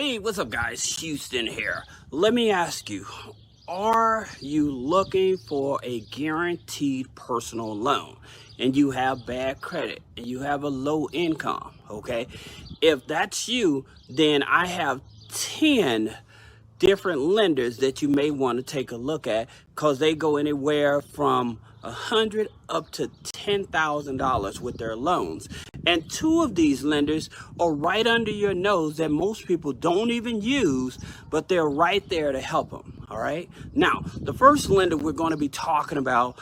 Hey, what's up guys? Houston here. Let me ask you, are you looking for a guaranteed personal loan and you have bad credit and you have a low income, okay? If that's you, then I have 10 different lenders that you may want to take a look at because they go anywhere from $100 up to $10,000 with their loans. And two of these lenders are right under your nose that most people don't even use, but they're right there to help them. All right. Now, the first lender we're going to be talking about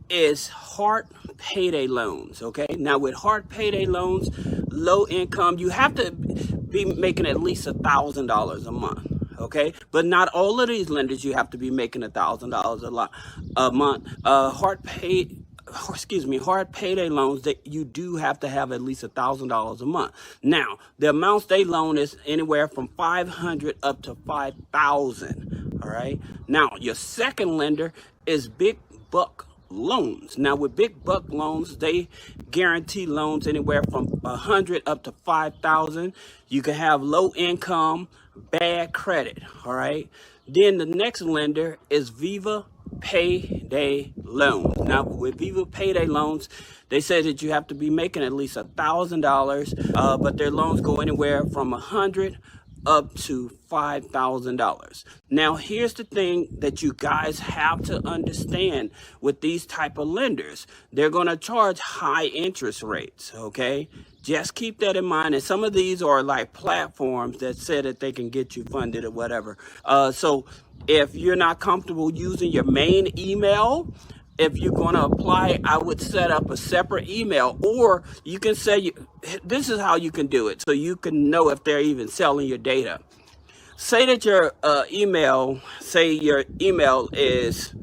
is Heart Payday Loans. Okay. Now, with Heart Payday Loans, low income, you have to be making at least $1,000 a month. Okay, but not all of these lenders you have to be making $1,000 a month. Heart Payday Loans, that you do have to have at least $1,000 a month. Now, the amounts they loan is anywhere from $500 up to $5,000. All right. Now, your second lender is Big Buck Loans. Now, with Big Buck Loans, they guarantee loans anywhere from $100 up to $5,000. You can have low income, bad credit. All right. Then the next lender is Viva Payday Loans. Now, with Viva Payday Loans, they say that you have to be making at least $1,000, but their loans go anywhere from $100 up to $5,000. Now, here's the thing that you guys have to understand with these type of lenders. They're going to charge high interest rates, okay? Just keep that in mind. And some of these are like platforms that say that they can get you funded or whatever. So if you're not comfortable using your main email, if you're going to apply, I would set up a separate email, or you can say, this is how you can do it so you can know if they're even selling your data. Say that your email is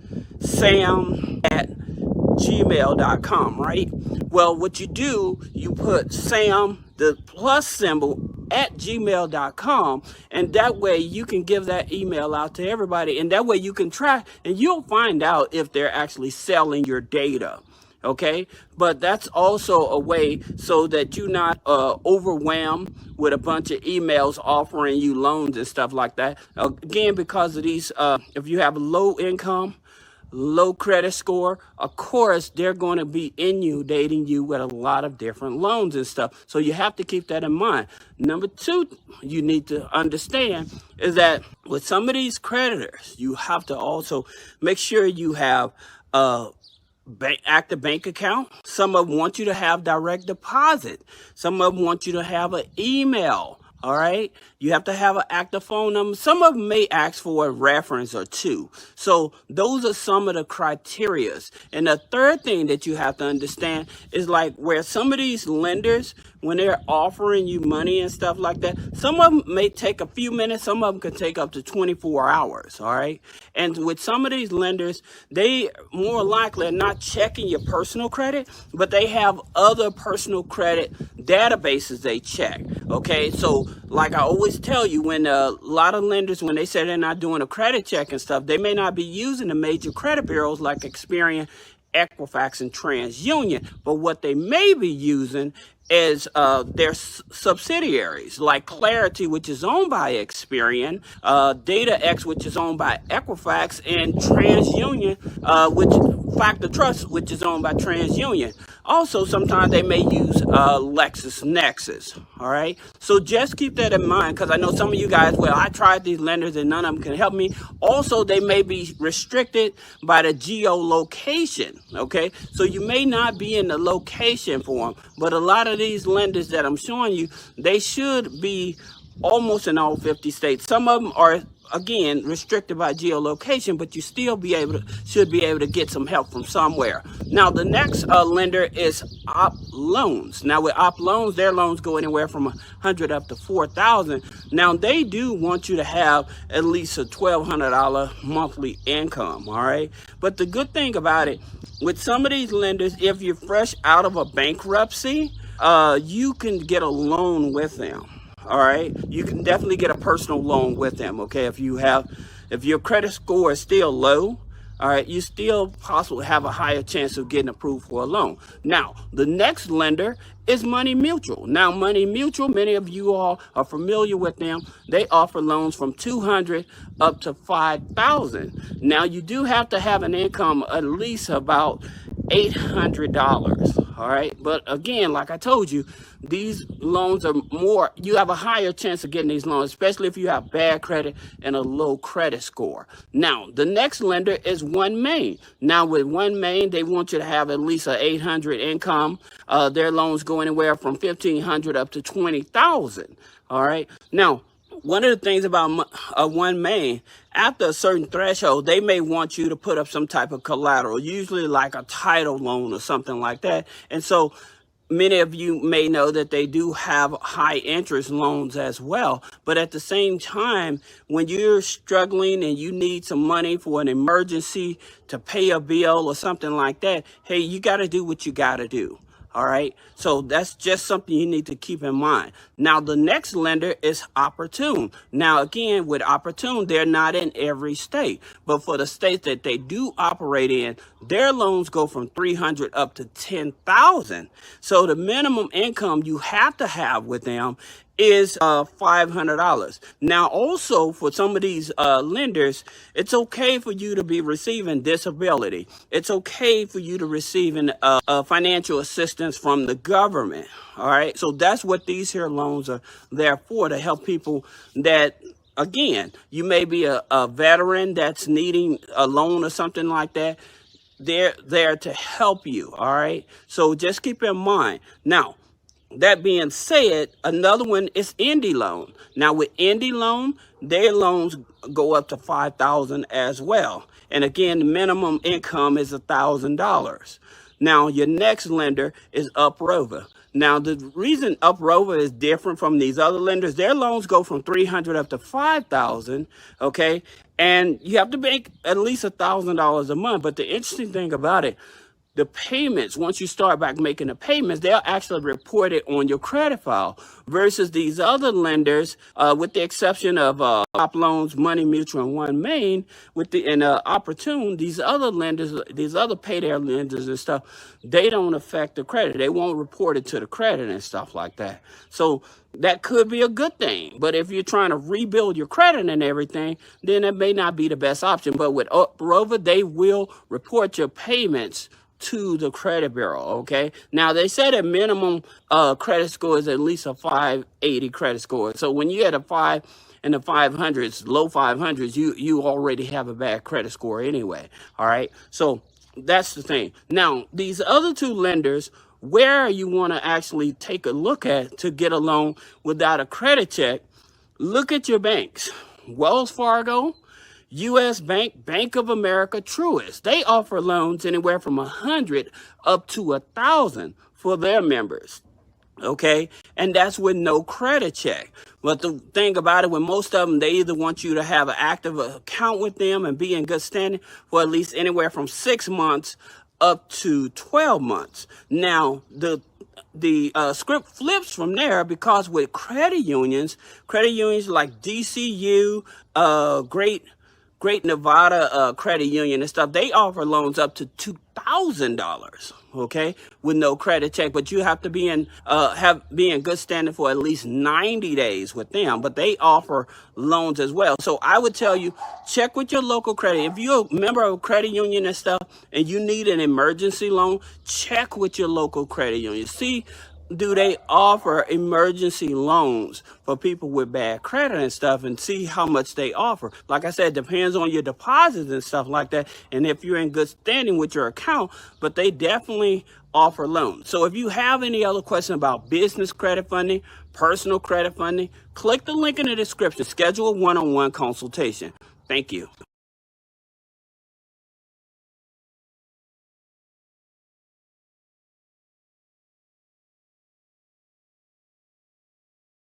sam@gmail.com, right? Well, what you do, you put Sam, the plus symbol, at gmail.com, and that way you can give that email out to everybody, and that way you can track, and you'll find out if they're actually selling your data. Okay, but that's also a way so that you're not overwhelmed with a bunch of emails offering you loans and stuff like that. Again, because of these, if you have low income, low credit score, of course, they're going to be inundating you with a lot of different loans and stuff. So you have to keep that in mind. Number two, you need to understand is that with some of these creditors, you have to also make sure you have active bank account. Some of them want you to have direct deposit. Some of them want you to have an email. All right. You have to have an active phone number. Some of them may ask for a reference or two. So those are some of the criterias. And the third thing that you have to understand is like where some of these lenders, when they're offering you money and stuff like that, some of them may take a few minutes. Some of them can take up to 24 hours. All right. And with some of these lenders, they more likely are not checking your personal credit, but they have other personal credit databases they check. Okay. So like I always tell you, when a lot of lenders, when they say they're not doing a credit check and stuff, they may not be using the major credit bureaus like Experian, Equifax, and TransUnion. But what they may be using is their subsidiaries like Clarity, which is owned by Experian, DataX, which is owned by Equifax, and TransUnion, Factor Trust, which is owned by TransUnion. Also, sometimes they may use LexisNexis. All right. So just keep that in mind, because I know some of you guys, well, I tried these lenders and none of them can help me. Also, they may be restricted by the geolocation. OK, so you may not be in the location for them. But a lot of these lenders that I'm showing you, they should be almost in all 50 states. Some of them are, again, restricted by geolocation, but you still should be able to get some help from somewhere. Now, the next lender is Op Loans. Now, with Op Loans, their loans go anywhere from $100 up to $4,000. Now, they do want you to have at least a $1,200 monthly income. All right. But the good thing about it, with some of these lenders, if you're fresh out of a bankruptcy, you can get a loan with them. All right. You can definitely get a personal loan with them. OK, if your credit score is still low, all right, you still possibly have a higher chance of getting approved for a loan. Now, the next lender is Money Mutual. Now, Money Mutual, many of you all are familiar with them. They offer loans from $200 up to $5,000. Now, you do have to have an income at least about $800. All right. But again, like I told you, these loans are more, you have a higher chance of getting these loans, especially if you have bad credit and a low credit score. Now, the next lender is One Main. Now, with One Main, they want you to have at least an 800 income. Their loans go anywhere from 1,500 up to 20,000. All right. Now, one of the things about One Main, after a certain threshold, they may want you to put up some type of collateral, usually like a title loan or something like that. And so many of you may know that they do have high interest loans as well. But at the same time, when you're struggling and you need some money for an emergency to pay a bill or something like that, hey, you got to do what you got to do. All right. So that's just something you need to keep in mind. Now, the next lender is Opportune. Now, again, with Opportune, they're not in every state, but for the states that they do operate in, their loans go from 300 up to 10,000. So the minimum income you have to have with them is $500. Now, also for some of these lenders, it's okay for you to be receiving disability. It's okay for you to receiving financial assistance from the government. All right. So that's what these here loans are there for, to help people that, again, you may be a veteran that's needing a loan or something like that. They're there to help you. All right. So just keep in mind. Now, that being said, another one is Indie Loan. Now, with Indie Loan, their loans go up to $5,000 as well. And again, the minimum income is $1,000. Now, your next lender is Uprover. Now, the reason Uprover is different from these other lenders, their loans go from $300 up to $5,000. Okay, and you have to make at least $1,000 a month. But the interesting thing about it, the payments, once you start back making the payments, they'll actually report it on your credit file, versus these other lenders, with the exception of Top Loans, Money Mutual, and One Main, and Opportune. These other lenders, these other payday lenders and stuff, they don't affect the credit. They won't report it to the credit and stuff like that. So that could be a good thing. But if you're trying to rebuild your credit and everything, then it may not be the best option. But with Uprover, they will report your payments to the credit bureau. Okay. Now, they said a minimum credit score is at least a 580 credit score. So when you had a 5 in the 500s, low 500s, you already have a bad credit score anyway. All right. So that's the thing. Now, these other two lenders, where you want to actually take a look at to get a loan without a credit check, look at your banks. Wells Fargo, U.S. Bank, Bank of America, Truist. They offer loans anywhere from 100 up to 1,000 for their members. Okay, and that's with no credit check. But the thing about it, with most of them, they either want you to have an active account with them and be in good standing for at least anywhere from 6 months up to 12 months. Now, the script flips from there, because with credit unions like DCU, Great Nevada Credit Union and stuff, they offer loans up to $2,000, okay, with no credit check. But you have to be in good standing for at least 90 days with them. But they offer loans as well. So I would tell you, check with your local credit. If you're a member of a credit union and stuff, and you need an emergency loan, check with your local credit union. See, do they offer emergency loans for people with bad credit and stuff, and see how much they offer. Like I said, it depends on your deposits and stuff like that, and if you're in good standing with your account, but they definitely offer loans. So if you have any other questions about business credit funding, personal credit funding, click the link in the description. Schedule a one-on-one consultation. Thank you.